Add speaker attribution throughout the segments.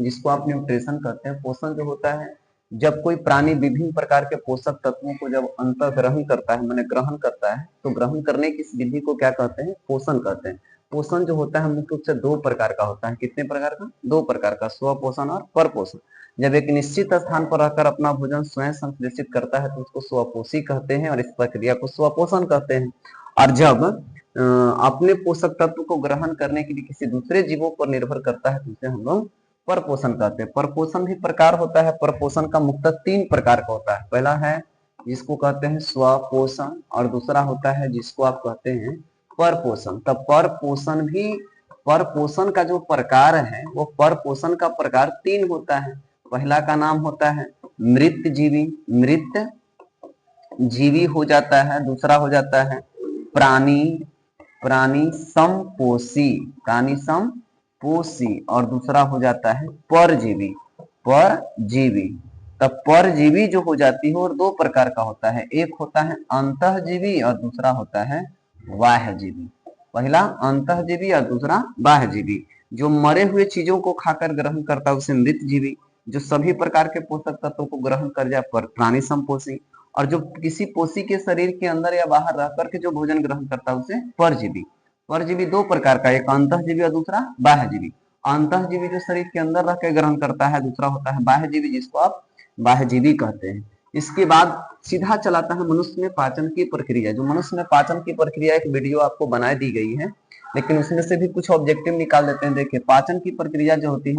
Speaker 1: जिसको आप न्यूट्रिशन कहते हैं। पोषण जो होता है जब कोई प्राणी विभिन्न प्रकार के पोषक तत्वों को जब अंतःग्रहण करता है, माने ग्रहण करता है, तो ग्रहण करने की इस विधि को क्या कहते हैं? पोषण कहते हैं। पोषण जो होता है मुख्य रूप से दो प्रकार का होता है। कितने प्रकार का? दो प्रकार का, स्वपोषण और परपोषण। जब एक निश्चित स्थान पर रहकर अपना भोजन स्वयं संश्लेषित करता है तो उसको स्वपोषी कहते हैं और इस प्रक्रिया को स्वपोषण कहते हैं। और जब अपने पोषक तत्व को ग्रहण करने के लिए किसी दूसरे जीवों पर निर्भर करता है तो उसे हम लोग परपोषण कहते हैं। परपोषण भी प्रकार होता है। परपोषण का मुख्यतः तीन प्रकार का होता है। पहला है जिसको कहते हैं स्वपोषण और दूसरा होता है जिसको आप कहते हैं परपोषण। तब परपोषण भी, परपोषण का जो प्रकार है वो परपोषण का प्रकार तीन होता है। पहला का नाम होता है मृत जीवी, मृत जीवी हो जाता है। दूसरा हो जाता है प्राणी, प्राणी समपोषी, प्राणी समपोषी। और दूसरा हो जाता है परजीवी, परजीवी। तब परजीवी जो हो जाती है और दो प्रकार का होता है। एक होता है अंतःजीवी और दूसरा होता है बाह्यजीवी। पहला अंतःजीवी और दूसरा बाह्यजीवी। जो मरे हुए चीजों को खाकर ग्रहण करता है उसे मृत जीवी। जो सभी प्रकार के पोषक तत्वों को ग्रहण कर जाए पर प्राणी संपोषी। और जो किसी पोषी के शरीर के अंदर या बाहर रह करके जो भोजन ग्रहण करता है उसे परजीवी। परजीवी दो प्रकार का, एक अंतःजीवी और दूसरा बाह्यजीवी। अंतःजीवी जो शरीर के अंदर रह के ग्रहण करता है, दूसरा होता है बाह्यजीवी जिसको आप बाह्यजीवी कहते हैं। इसके बाद सीधा चलाता है मनुष्य में पाचन की प्रक्रिया। जो मनुष्य में पाचन की प्रक्रिया एक वीडियो आपको बना दी गई है, लेकिन उसमें से भी कुछ ऑब्जेक्टिव निकाल देते हैं। देखिए पाचन की प्रक्रिया जो होती है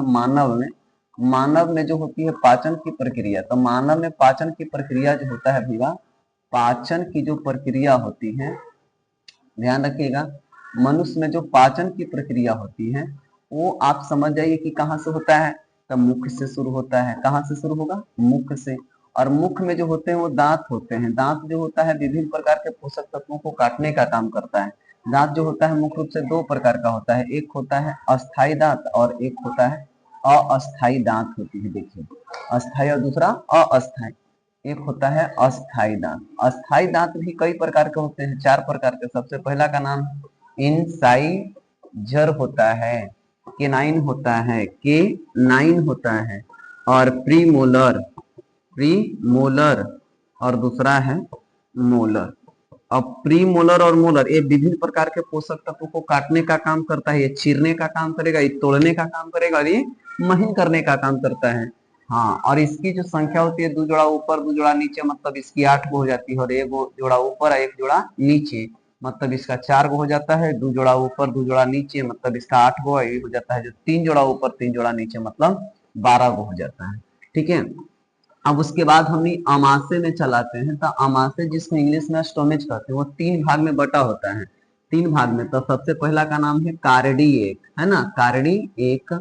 Speaker 1: मानव में जो होती है पाचन की प्रक्रिया, तो मानव में पाचन की प्रक्रिया जो होता है भैया, पाचन की जो प्रक्रिया होती है, ध्यान रखिएगा, मनुष्य में जो पाचन की प्रक्रिया होती है वो आप समझ जाइए कि कहाँ से होता है। तो मुख से शुरू होता है। कहाँ से शुरू होगा? मुख से। और मुख में जो होते हैं वो दांत होते हैं। दांत जो होता है विभिन्न प्रकार के पोषक तत्वों को काटने का काम करता है। दांत जो होता है मुख्य रूप से दो प्रकार का होता है। एक होता है अस्थाई दांत और एक होता है अस्थाई दांत होती है। देखिए अस्थाई और दूसरा अस्थाई। एक होता है अस्थाई दांत। अस्थाई दांत भी कई प्रकार के होते हैं, चार प्रकार के। सबसे पहला का नाम इंसाइजर होता है, केनाइन होता है, के नाइन होता है, और प्रीमोलर, प्रीमोलर, और दूसरा है मोलर। अब प्रीमोलर और मोलर ये विभिन्न प्रकार के पोषक तत्वों को काटने का काम करता है। ये चीरने का काम करेगा, ये तोड़ने का काम करेगा और ये महीन करने का काम करता है। हाँ, और इसकी जो संख्या होती है दो जोड़ा ऊपर दो जोड़ा नीचे, मतलब इसकी 8 गो हो जाती है। और एक जोड़ा ऊपर एक जोड़ा नीचे, मतलब इसका 4 गो हो जाता है। दो जोड़ा ऊपर दो जोड़ा नीचे, मतलब इसका 8 गो हो जाता है। जो 3 जोड़ा ऊपर 3 जोड़ा नीचे, मतलब 12 गो हो जाता है। ठीक है। अब उसके बाद हम अमाशय में चलाते हैं। तो अमाशय जिसको इंग्लिश में स्टोमेच कहते हैं, वो 3 भाग में बटा होता है। 3 भाग में। तो सबसे पहला का नाम है कार्डी एक, है ना, कार्डी एक।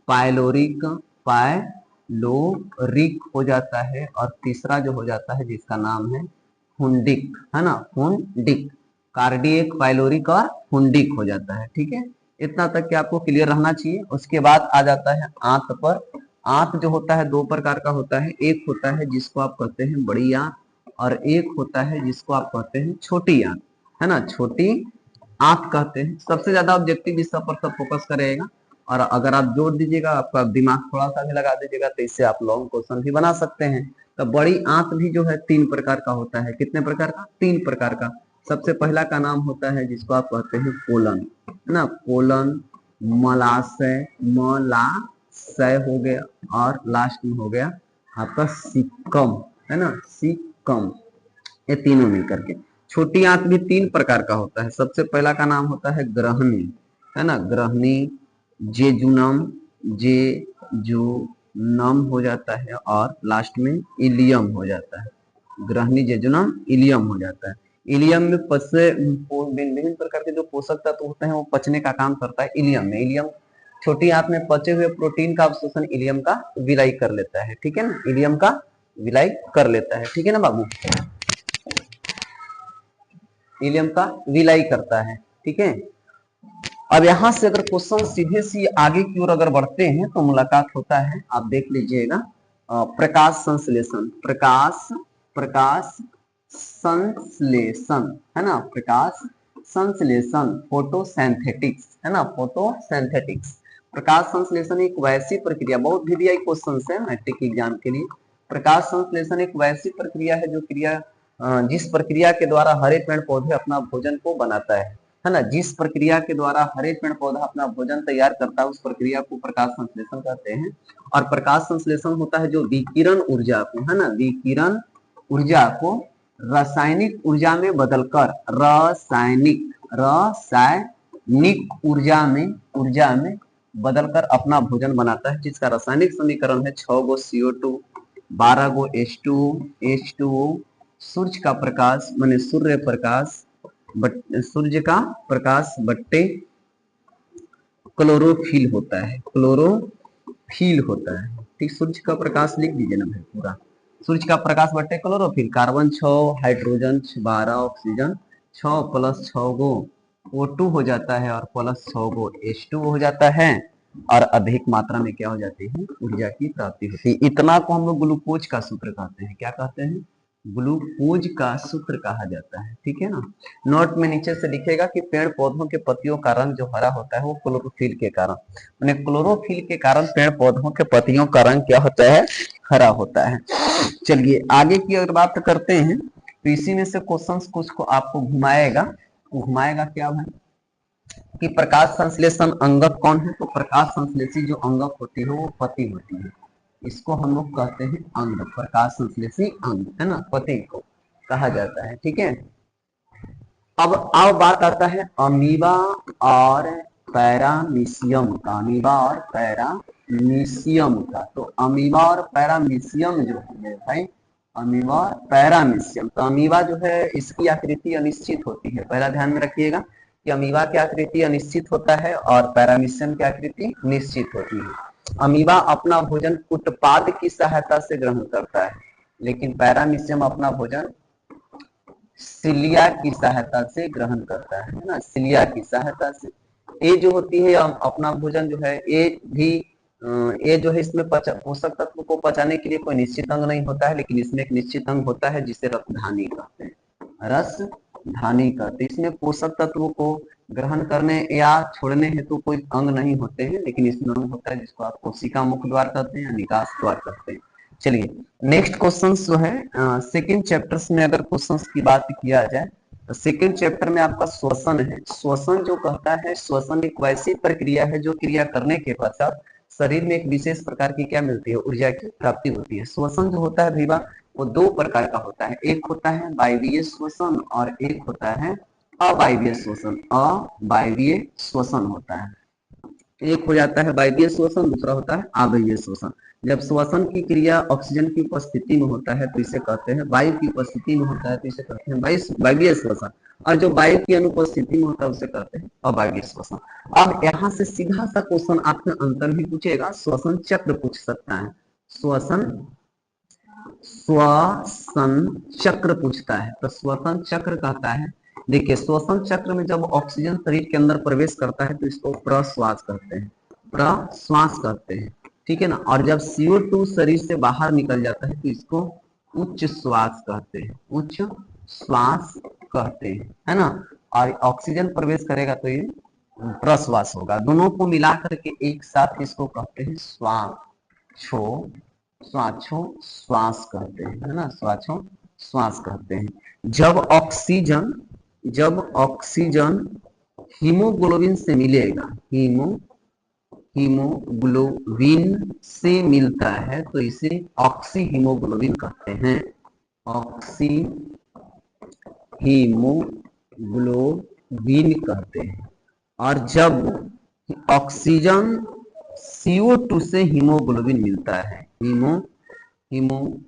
Speaker 1: पायलोरिक, पायलोरिक हो जाता है। और तीसरा जो हो जाता है जिसका नाम है हुंडिक, है ना, हुंडिक। कार्डियक, पायलोरिक और हुंडिक हो जाता है। ठीक है, इतना तक कि आपको क्लियर रहना चाहिए। उसके बाद आ जाता है आंत पर। आंत जो होता है दो प्रकार का होता है। एक होता है जिसको आप कहते हैं बड़ी आंत और एक होता है जिसको आप कहते हैं छोटी आंत, है ना, छोटी आंत कहते हैं। सबसे ज्यादा ऑब्जेक्टिव इस पर सब फोकस करेगा। और अगर आप जोड़ दीजिएगा, आपका दिमाग थोड़ा सा भी लगा दीजिएगा, तो इससे आप लॉन्ग क्वेश्चन भी बना सकते हैं। तो बड़ी आंत भी जो है 3 प्रकार का होता है। कितने प्रकार का? 3 प्रकार का। सबसे पहला का नाम होता है जिसको आप कहते हैं पोलन, है ना, पोलन, मलाशय, मलाशय हो गया, और लास्ट में हो गया आपका सिक्कम, है ना, सिक्कम। ये तीनों मिलकर के। छोटी आंत भी 3 प्रकार का होता है। सबसे पहला का नाम होता है ग्रहणी, है ना, ग्रहणी, जेजुनम, जेजुनम हो जाता है, और लास्ट में इलियम हो जाता है। ग्रहणी, जेजुनम, इलियम हो जाता है। इलियम में पचे विभिन्न प्रकार के जो पोषक तत्व होते हैं वो पचने का काम करता है इलियम में। इलियम छोटी आंत में पचे हुए प्रोटीन का अवशोषण इलियम का विलय कर लेता है। ठीक है ना, इलियम का विलय कर लेता है। ठीक है ना बाबू, इलियम का विलय करता है। ठीक है। अब यहां से अगर क्वेश्चन सीधे सी आगे की ओर अगर बढ़ते हैं तो मुलाकात होता है, आप देख लीजिएगा, प्रकाश संश्लेषण, प्रकाश, प्रकाश संश्लेषण, है ना, प्रकाश संश्लेषण, फोटोसिंथेटिक्स, है ना, फोटोसिंथेटिक्स। प्रकाश संश्लेषण एक वैसी प्रक्रिया, बहुत वीवीआई क्वेश्चन है मैट्रिक एग्जाम के लिए। प्रकाश संश्लेषण एक वैसी प्रक्रिया है जो क्रिया जिस प्रक्रिया के द्वारा हरे पेड़ पौधे अपना भोजन को बनाता है ना। जिस प्रक्रिया के द्वारा हरे पेड़ पौधा अपना भोजन तैयार करता है उस प्रक्रिया को प्रकाश संश्लेषण कहते हैं। और प्रकाश संश्लेषण होता है जो विकिरण ऊर्जा को, है ना, विकिरण ऊर्जा को रासायनिक ऊर्जा में बदलकर रासायनिक ऊर्जा में बदलकर अपना भोजन बनाता है, जिसका रासायनिक समीकरण है 6 गो CO2, 12 गो H2O, सूर्य का प्रकाश माने सूर्य का प्रकाश बट्टे क्लोरोफिल होता है, ठीक। सूर्य का प्रकाश लिख दीजिए ना भाई पूरा, सूर्य का प्रकाश बट्टे chlorophyll, carbon 6, hydrogen 12, oxygen 6 plus 6 गो O2 हो जाता है और प्लस 6 गो H2O हो जाता है, और अधिक मात्रा में क्या हो जाती है, ऊर्जा की प्राप्ति होती है। इतना को हम लोग ग्लूकोज का सूत्र कहते हैं। क्या कहते हैं? ग्लूकोज का सूत्र कहा जाता है, ठीक है ना। नोट में नीचे से लिखेगा कि पेड़ पौधों के पत्तियों का रंग जो हरा होता है वो क्लोरोफिल के कारण, माने क्लोरोफिल के कारण पेड़ पौधों के पत्तियों का रंग क्या होता है, हरा होता है। चलिए आगे की अगर बात करते हैं तो इसी में से क्वेश्चंस कुछ को आपको घुमाएगा क्या भाई, कि प्रकाश संश्लेषण अंगक कौन है। तो प्रकाश संश्लेषी जो अंगक होती है वो पत्ती होती है, इसको हम लोग कहते हैं अंग, प्रकाश संश्लेषी अंग, है ना, पत्ती को कहा जाता है, ठीक है। अब बात आता है अमीबा और पैरामीशियम का, तो अमीबा और पैरामीशियम जो है भाई, अमीबा और पैरामीशियम, तो अमीबा जो है इसकी आकृति अनिश्चित होती है, पहला ध्यान में रखिएगा कि अमीबा की आकृति अनिश्चित होता है और पैरामीशियम की आकृति निश्चित होती है। अमीबा अपना भोजन उत्पाद की सहायता से ग्रहण करता है, लेकिन पैरामीशियम अपना भोजन सिलिया की सहायता से ग्रहण करता है ना, सिलिया की सहायता से। ए जो होती है अपना भोजन जो है, ए जो है इसमें पोषक तत्व को पचाने के लिए कोई निश्चित अंग नहीं होता है, लेकिन इसमें एक निश्चित अंग होता है जिसे रसधानी कहते हैं। इसमें पोषक तत्व को ग्रहण करने या छोड़ने हेतु कोई अंग नहीं होते हैं, लेकिन इसमें अंग होता है जिसको आप कोशिका मुख द्वार कहते हैं या निकास द्वार कहते हैं। चलिए नेक्स्ट क्वेश्चन जो है सेकंड चैप्टर्स में अगर क्वेश्चंस की बात किया जाए तो सेकंड चैप्टर में आपका श्वसन है। श्वसन जो कहता है, श्वसन एक वैसी प्रक्रिया है जो क्रिया करने के पश्चात शरीर में एक विशेष प्रकार की क्या मिलती है, ऊर्जा की प्राप्ति होती है। श्वसन जो होता है भैया वो दो प्रकार का होता है, एक होता है वायवीय श्वसन और एक होता है अवायवीय श्वसन। अवायवीय श्वसन होता है, एक हो जाता है वायवीय श्वसन, दूसरा होता है अवायवीय श्वसन। जब श्वसन की क्रिया ऑक्सीजन की उपस्थिति में होता है तो इसे कहते हैं, वायु की उपस्थिति में होता है तो इसे कहते हैं वायवीय श्वसन, और जो वायु की अनुपस्थिति में होता है उसे कहते हैं अवायवीय श्वसन। अब यहाँ से सीधा सा क्वेश्चन आपसे अंतर भी पूछेगा, श्वसन चक्र पूछ सकता है, श्वसन चक्र पूछता है। तो श्वसन चक्र कहता है, देखिए श्वसन चक्र में जब ऑक्सीजन शरीर के अंदर प्रवेश करता है तो इसको प्रश्वास कहते हैं, ठीक है ना। और जब CO2 शरीर से बाहर निकल जाता है तो इसको उच्च श्वास कहते हैं, है ना। और ऑक्सीजन प्रवेश करेगा तो ये प्रश्वास होगा। दोनों को मिला करके एक साथ इसको कहते हैं श्वास कहते हैं, है ना, श्वास कहते हैं। जब ऑक्सीजन हीमोग्लोबिन से मिलेगा, हीमोग्लोबिन से मिलता है तो इसे ऑक्सी हीमोग्लोबिन कहते हैं, ऑक्सी हीमोग्लोबिन कहते हैं। और जब ऑक्सीजन CO2 से हीमोग्लोबिन मिलता है, हीमोग्लोबिन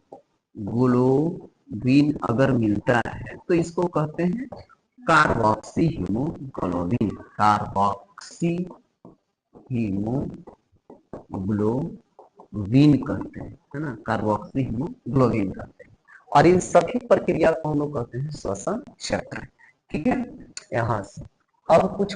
Speaker 1: अगर मिलता है तो इसको कहते हैं कार्बोक्सी हीमोग्लोबिन कहते हैं, है ना, कार्बोक्सी हीमोग्लोबिन कहते हैं। और इन सभी प्रक्रिया को हम लोग कहते हैं श्वसन चक्र, ठीक है। यहाँ से अब कुछ